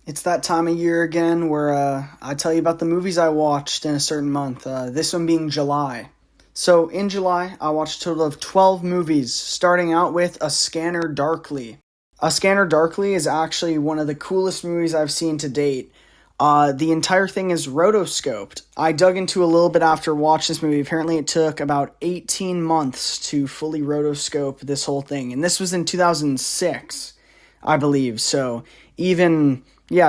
It's that time of year again where I tell you about the movies I watched in a certain month, this one being July. So, in July, I watched a total of 12 movies, starting out with A Scanner Darkly. A Scanner Darkly is actually one of the coolest movies I've seen to date. The entire thing is rotoscoped. I dug into a little bit after watching this movie. Apparently, it took about 18 months to fully rotoscope this whole thing, and this was in 2006, I believe. So, even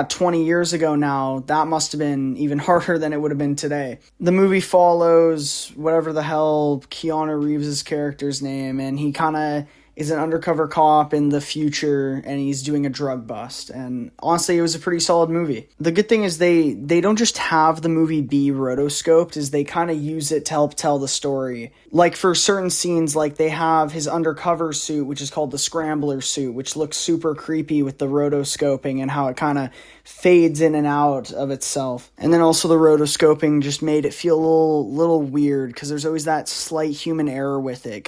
20 years ago now, that must have been even harder than it would have been today. The movie follows whatever the hell Keanu Reeves' character's name, and he kind of is an undercover cop in the future, and he's doing a drug bust. And honestly, it was a pretty solid movie. The good thing is they don't just have the movie be rotoscoped, is they kind of use it to help tell the story. Like for certain scenes, like they have his undercover suit, which is called the Scrambler suit, which looks super creepy with the rotoscoping and how it kind of fades in and out of itself. And then also the rotoscoping just made it feel a little weird, because there's always that slight human error with it.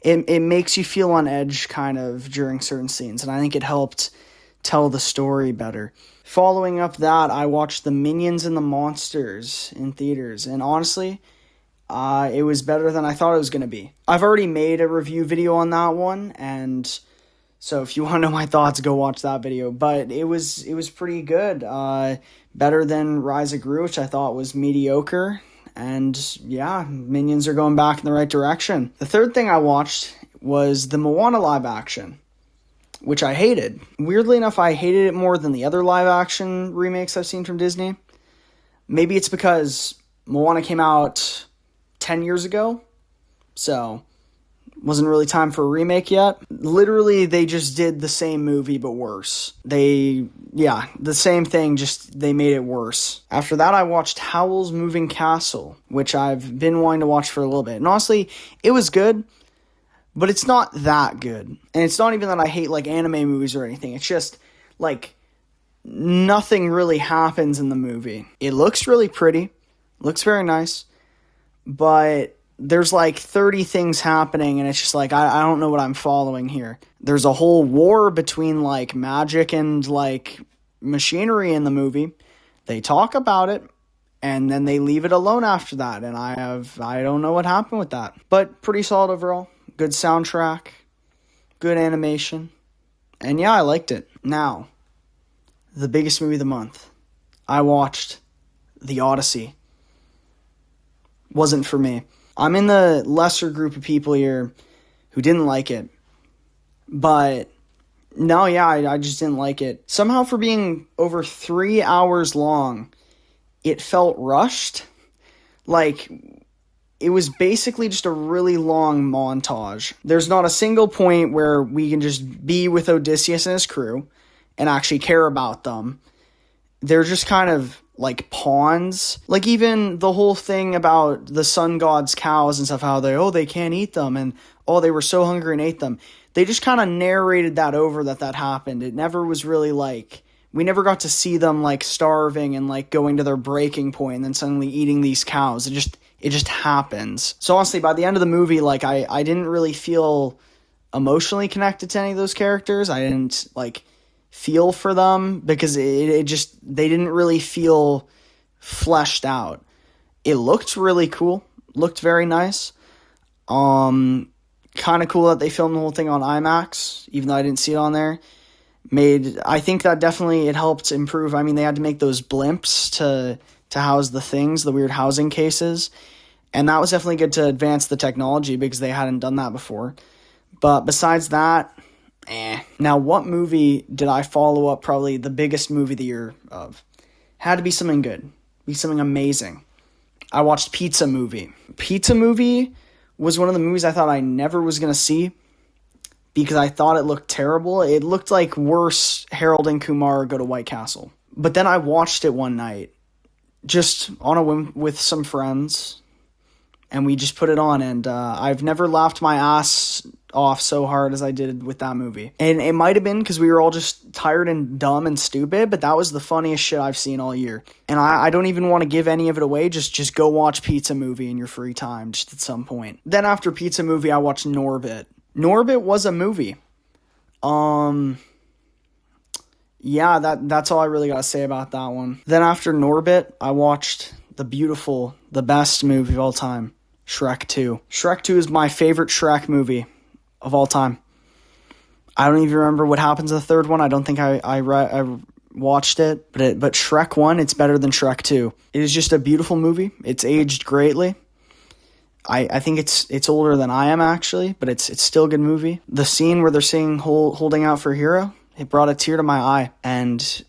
It makes you feel on edge kind of during certain scenes, and I think it helped tell the story better. Following up that, I watched The Minions and the Monsters in theaters, and honestly, it was better than I thought it was going to be. I've already made a review video on that one, and so if you want to know my thoughts, go watch that video. But it was pretty good. Better than Rise of Gru, which I thought was mediocre. And yeah, Minions are going back in the right direction. The third thing I watched was the Moana live action, which I hated. Weirdly enough, I hated it more than the other live action remakes I've seen from Disney. Maybe it's because Moana came out 10 years ago, so wasn't really time for a remake yet. Literally, they just did the same movie, but worse. The same thing, just they made it worse. After that, I watched Howl's Moving Castle, which I've been wanting to watch for a little bit. And honestly, it was good, but it's not that good. And it's not even that I hate, like, anime movies or anything. It's just, like, nothing really happens in the movie. It looks really pretty. Looks very nice. But there's like 30 things happening, and it's just like, I don't know what I'm following here. There's a whole war between like magic and like machinery in the movie. They talk about it, and then they leave it alone after that, and I don't know what happened with that. But pretty solid overall. Good soundtrack, good animation, and yeah, I liked it. Now, the biggest movie of the month. I watched The Odyssey. Wasn't for me. I'm in the lesser group of people here who didn't like it. But, no, yeah, I just didn't like it. Somehow, for being over 3 hours long, it felt rushed. Like, it was basically just a really long montage. There's not a single point where we can just be with Odysseus and his crew and actually care about them. They're just kind of like pawns. Like even the whole thing about the sun god's cows and stuff, how they can't eat them, and they were so hungry and ate them. They just kind of narrated that over that happened. It never was really like, we never got to see them like starving and like going to their breaking point and then suddenly eating these cows. It just happens. So honestly, by the end of the movie, like I didn't really feel emotionally connected to any of those characters. I didn't like feel for them because they didn't really feel fleshed out. It looked really cool. Looked very nice. Kind of cool that they filmed the whole thing on IMAX, even though I didn't see it on there. I think that definitely it helped improve. I mean, they had to make those blimps to house the things, the weird housing cases. And that was definitely good to advance the technology because they hadn't done that before. But besides that, Now, what movie did I follow up probably the biggest movie of the year of? Had to be something good. Be something amazing. I watched Pizza Movie. Pizza Movie was one of the movies I thought I never was going to see because I thought it looked terrible. It looked like worse Harold and Kumar Go to White Castle. But then I watched it one night, just on a whim with some friends, and we just put it on, and I've never laughed my ass off so hard as I did with that movie. And it might have been because we were all just tired and dumb and stupid, but that was the funniest shit I've seen all year. And I don't even want to give any of it away. Just go watch Pizza Movie in your free time, just at some point. Then after Pizza Movie, I watched Norbit. Norbit was a movie. yeah, that's all I really got to say about that one. Then after Norbit, I watched the best movie of all time, Shrek 2. Shrek 2 is my favorite Shrek movie of all time. I don't even remember what happens in the third one. I don't think I watched it, but Shrek 1, it's better than Shrek 2. It is just a beautiful movie. It's aged greatly. I think it's older than I am actually, but it's still a good movie. The scene where they're singing Holding Out for a Hero, it brought a tear to my eye, and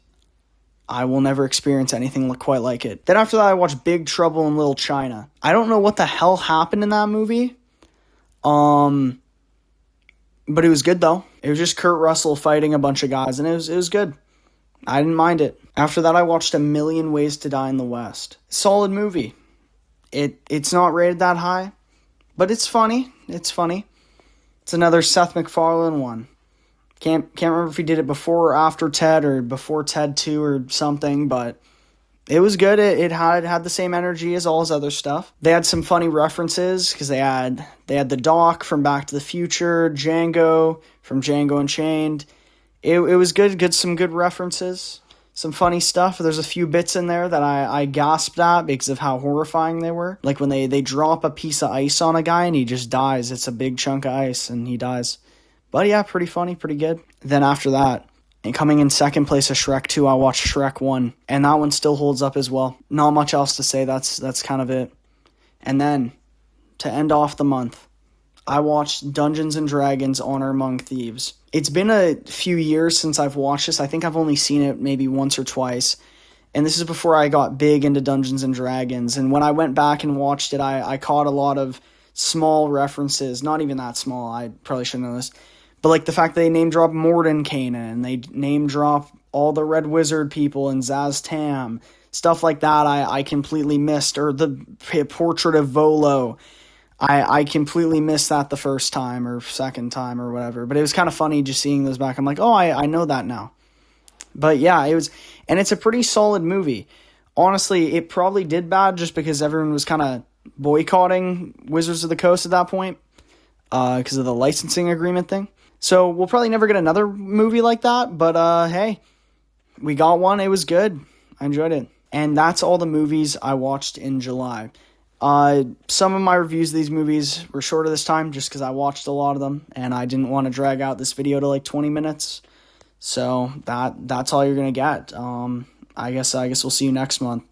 I will never experience anything quite like it. Then after that, I watched Big Trouble in Little China. I don't know what the hell happened in that movie. But it was good though. It was just Kurt Russell fighting a bunch of guys, and it was good. I didn't mind it. After that, I watched A Million Ways to Die in the West. Solid movie. It's not rated that high, but it's funny. It's funny. It's another Seth MacFarlane one. Can't remember if he did it before or after Ted or before Ted 2 or something, but it was good. It had the same energy as all his other stuff. They had some funny references because they had the Doc from Back to the Future, Django from Django Unchained. It was good, some good references, some funny stuff. There's a few bits in there that I gasped at because of how horrifying they were. Like when they drop a piece of ice on a guy and he just dies. It's a big chunk of ice and he dies. But yeah, pretty funny, pretty good. Then after that, and coming in second place of Shrek 2, I watched Shrek 1. And that one still holds up as well. Not much else to say. That's kind of it. And then, to end off the month, I watched Dungeons & Dragons Honor Among Thieves. It's been a few years since I've watched this. I think I've only seen it maybe once or twice. And this is before I got big into Dungeons & Dragons. And when I went back and watched it, I caught a lot of small references. Not even that small. I probably shouldn't know this. But like the fact that they name drop Mordenkainen, and they name drop all the Red Wizard people and Zaz Tam. Stuff like that I completely missed. Or the portrait of Volo. I completely missed that the first time or second time or whatever. But it was kind of funny just seeing those back. I'm like, oh, I know that now. But yeah, it was, and it's a pretty solid movie. Honestly, it probably did bad just because everyone was kind of boycotting Wizards of the Coast at that point because of the licensing agreement thing. So we'll probably never get another movie like that. But hey, we got one. It was good. I enjoyed it. And that's all the movies I watched in July. Some of my reviews of these movies were shorter this time just because I watched a lot of them and I didn't want to drag out this video to like 20 minutes. So that's all you're going to get. I guess we'll see you next month.